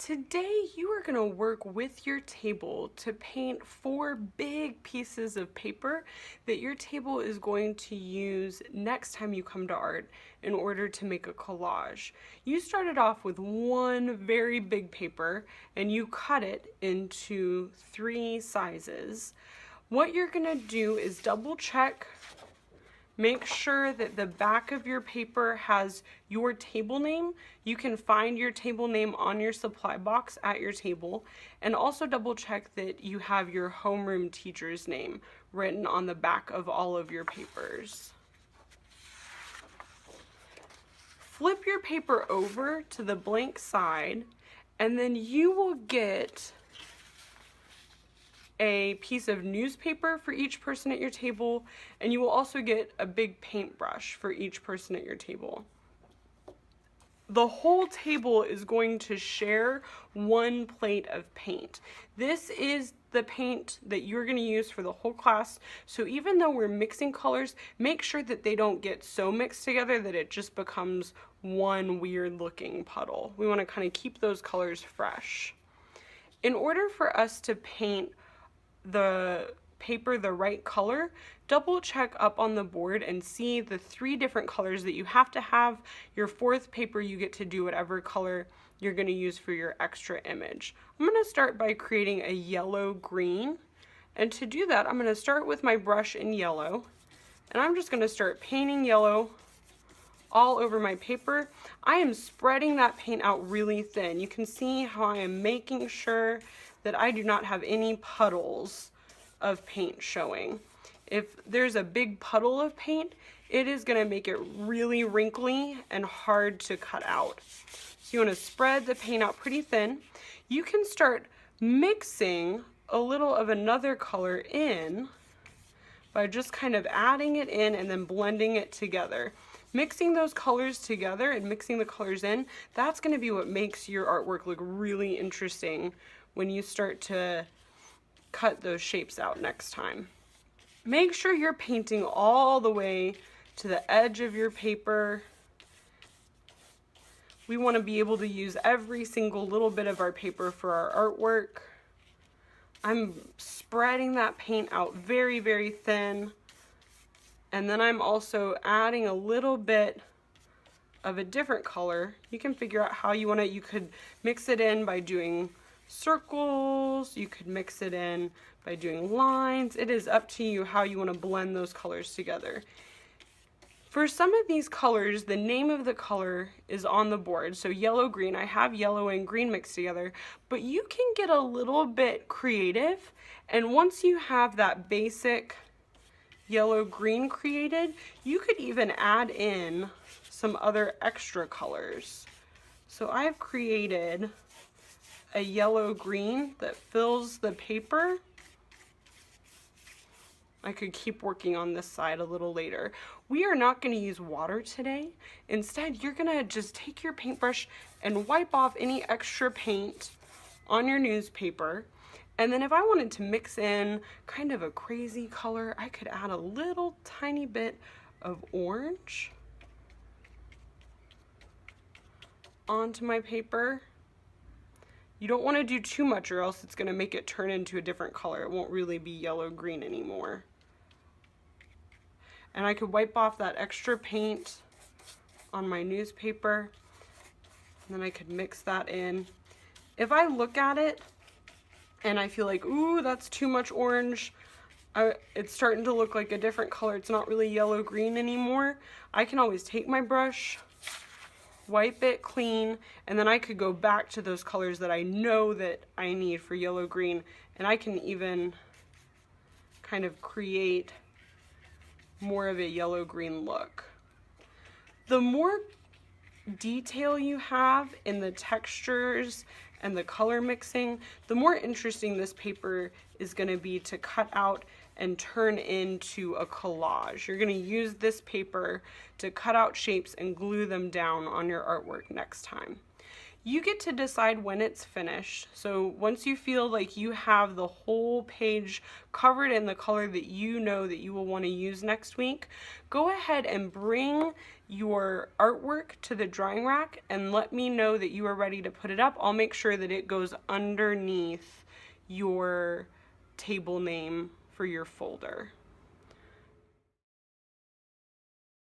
Today you are going to work with your table to paint 4 big pieces of paper that your table is going to use next time you come to art in order to make a collage. You started off with one very big paper and you cut it into 3 sizes. What you're going to do is double check. Make sure that the back of your paper has your table name. You can find your table name on your supply box at your table, and also double check that you have your homeroom teacher's name written on the back of all of your papers. Flip your paper over to the blank side, and then you will get a piece of newspaper for each person at your table, and you will also get a big paintbrush for each person at your table. The whole table is going to share one plate of paint. This is the paint that you're going to use for the whole class, so even though we're mixing colors, make sure that they don't get so mixed together that it just becomes one weird looking puddle. We want to kind of keep those colors fresh. In order for us to paint the paper the right color, double check up on the board and see the 3 different colors that you have to have. Your 4th paper, you get to do whatever color you're going to use for your extra image. I'm going to start by creating a yellow green, and to do that I'm going to start with my brush in yellow, and I'm just going to start painting yellow all over my paper. I am spreading that paint out really thin. You can see how I am making sure that I do not have any puddles of paint showing. If there's a big puddle of paint, it is going to make it really wrinkly and hard to cut out. So you want to spread the paint out pretty thin. You can start mixing a little of another color in by just kind of adding it in and then blending it together. Mixing those colors together and mixing the colors in, that's going to be what makes your artwork look really interesting when you start to cut those shapes out next time. Make sure you're painting all the way to the edge of your paper. We want to be able to use every single little bit of our paper for our artwork. I'm spreading that paint out very, very thin. And then I'm also adding a little bit of a different color. You can figure out how you want it. You could mix it in by doing circles, you could mix it in by doing lines. It is up to you how you want to blend those colors together. For some of these colors, the name of the color is on the board. So yellow, green, I have yellow and green mixed together, but you can get a little bit creative, and once you have that basic yellow green created, you could even add in some other extra colors. So I've created a yellow green that fills the paper. I could keep working on this side a little later. We are not going to use water today. Instead, you're going to just take your paintbrush and wipe off any extra paint on your newspaper. And then if I wanted to mix in kind of a crazy color, I could add a little tiny bit of orange onto my paper. You don't want to do too much or else it's going to make it turn into a different color. It won't really be yellow-green anymore. And I could wipe off that extra paint on my newspaper, and then I could mix that in. If I look at it and I feel like, ooh, that's too much orange, it's starting to look like a different color, it's not really yellow-green anymore, I can always take my brush, wipe it clean, and then I could go back to those colors that I know that I need for yellow green, and I can even kind of create more of a yellow green look. The more detail you have in the textures and the color mixing, the more interesting this paper is going to be to cut out and turn into a collage. You're going to use this paper to cut out shapes and glue them down on your artwork next time. You get to decide when it's finished. So once you feel like you have the whole page covered in the color that you know that you will want to use next week, go ahead and bring your artwork to the drying rack and let me know that you are ready to put it up. I'll make sure that it goes underneath your table name for your folder.